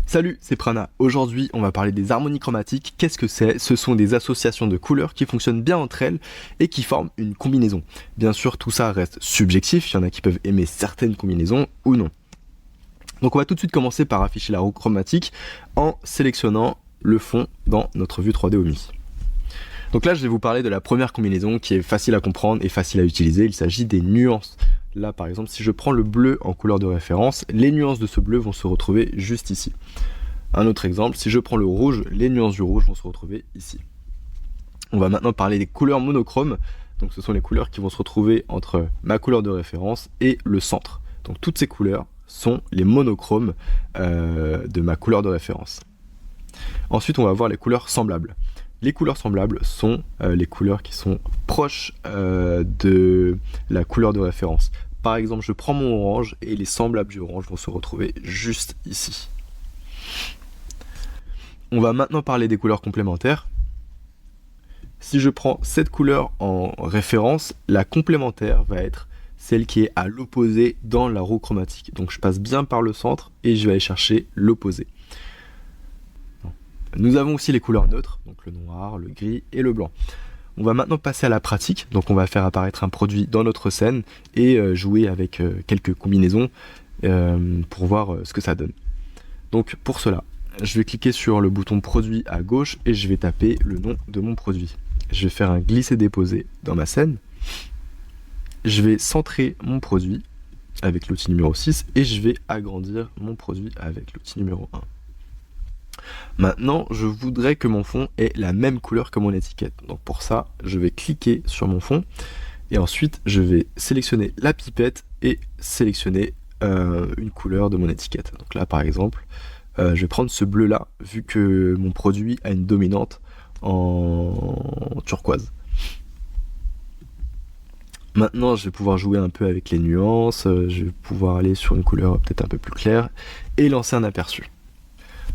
Salut, c'est Prana. Aujourd'hui, on va parler des harmonies chromatiques. Qu'est-ce que c'est? Ce sont des associations de couleurs qui fonctionnent bien entre elles et qui forment une combinaison. Bien sûr, tout ça reste subjectif. Il y en a qui peuvent aimer certaines combinaisons ou non. Donc on va tout de suite commencer par afficher la roue chromatique en sélectionnant le fond dans notre vue 3D OMI. Donc là, je vais vous parler de la première combinaison qui est facile à comprendre et facile à utiliser. Il s'agit des nuances. Là, par exemple, si je prends le bleu en couleur de référence, les nuances de ce bleu vont se retrouver juste ici. Un autre exemple, si je prends le rouge, les nuances du rouge vont se retrouver ici. On va maintenant parler des couleurs monochromes. Donc ce sont les couleurs qui vont se retrouver entre ma couleur de référence et le centre. Donc toutes ces couleurs sont les monochromes de ma couleur de référence. Ensuite, on va voir les couleurs semblables. Les couleurs semblables sont les couleurs qui sont proches de la couleur de référence. Par exemple, je prends mon orange et les semblables du orange vont se retrouver juste ici. On va maintenant parler des couleurs complémentaires. Si je prends cette couleur en référence, la complémentaire va être celle qui est à l'opposé dans la roue chromatique. Donc je passe bien par le centre et je vais aller chercher l'opposé. Nous avons aussi les couleurs neutres, donc le noir, le gris et le blanc. On va maintenant passer à la pratique, donc on va faire apparaître un produit dans notre scène et jouer avec quelques combinaisons pour voir ce que ça donne. Donc pour cela, je vais cliquer sur le bouton produit à gauche et je vais taper le nom de mon produit. Je vais faire un glisser-déposer dans ma scène. Je vais centrer mon produit avec l'outil numéro 6 et je vais agrandir mon produit avec l'outil numéro 1. Maintenant, je voudrais que mon fond ait la même couleur que mon étiquette. Donc pour ça, je vais cliquer sur mon fond et ensuite je vais sélectionner la pipette et sélectionner une couleur de mon étiquette. Donc là, par exemple, je vais prendre ce bleu là, vu que mon produit a une dominante en turquoise. Maintenant, je vais pouvoir jouer un peu avec les nuances, je vais pouvoir aller sur une couleur peut-être un peu plus claire et lancer un aperçu.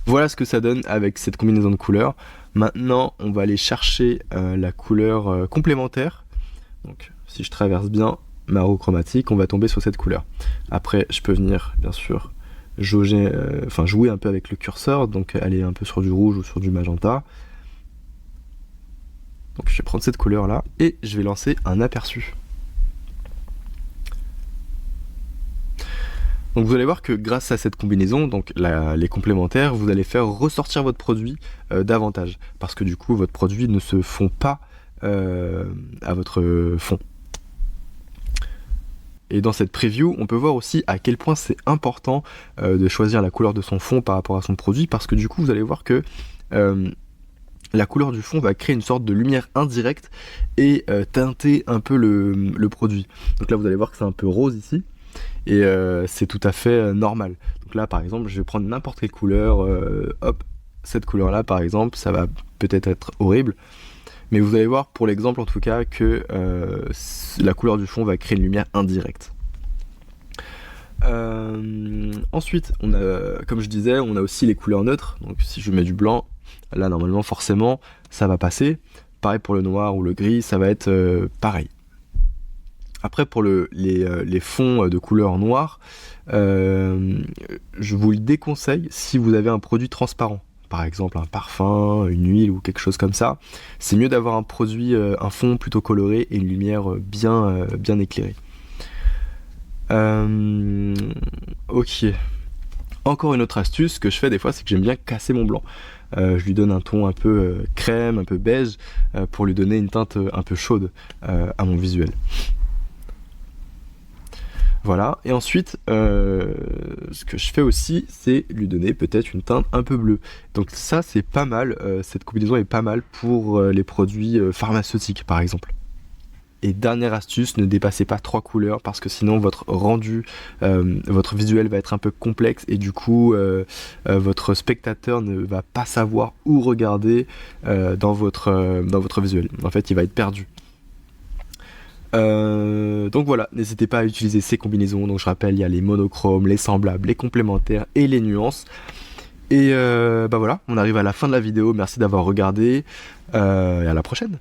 Voilà ce que ça donne avec cette combinaison de couleurs. Maintenant, on va aller chercher la couleur complémentaire. Donc, si je traverse bien ma roue chromatique, on va tomber sur cette couleur. Après, je peux venir, bien sûr, jouer un peu avec le curseur, donc aller un peu sur du rouge ou sur du magenta. Donc, je vais prendre cette couleur-là et je vais lancer un aperçu. Donc vous allez voir que grâce à cette combinaison, donc les complémentaires, vous allez faire ressortir votre produit davantage. Parce que du coup, votre produit ne se fond pas à votre fond. Et dans cette preview, on peut voir aussi à quel point c'est important de choisir la couleur de son fond par rapport à son produit. Parce que du coup, vous allez voir que la couleur du fond va créer une sorte de lumière indirecte et teinter un peu le produit. Donc là, vous allez voir que c'est un peu rose ici. Et c'est tout à fait normal. Donc là par exemple je vais prendre n'importe quelle couleur, hop, cette couleur là par exemple, ça va peut-être être horrible, mais vous allez voir pour l'exemple en tout cas que la couleur du fond va créer une lumière indirecte. Ensuite on a, comme je disais, on a aussi les couleurs neutres. Donc si je mets du blanc, là normalement forcément ça va passer. Pareil pour le noir ou le gris, ça va être pareil. Après pour les fonds de couleur noire, je vous le déconseille si vous avez un produit transparent. Par exemple un parfum, une huile ou quelque chose comme ça. C'est mieux d'avoir un fond plutôt coloré et une lumière bien éclairée. Ok. Encore une autre astuce que je fais des fois, c'est que j'aime bien casser mon blanc. Je lui donne un ton un peu crème, un peu beige, pour lui donner une teinte un peu chaude à mon visuel. Voilà, et ensuite, ce que je fais aussi, c'est lui donner peut-être une teinte un peu bleue. Donc ça, c'est pas mal, cette combinaison est pas mal pour les produits pharmaceutiques, par exemple. Et dernière astuce, ne dépassez pas 3 couleurs, parce que sinon votre rendu, votre visuel va être un peu complexe, et du coup, votre spectateur ne va pas savoir où regarder dans votre visuel. En fait, il va être perdu. Donc voilà, n'hésitez pas à utiliser ces combinaisons. Donc je rappelle, il y a les monochromes, les semblables, les complémentaires et les nuances. Et voilà, on arrive à la fin de la vidéo. Merci d'avoir regardé et à la prochaine.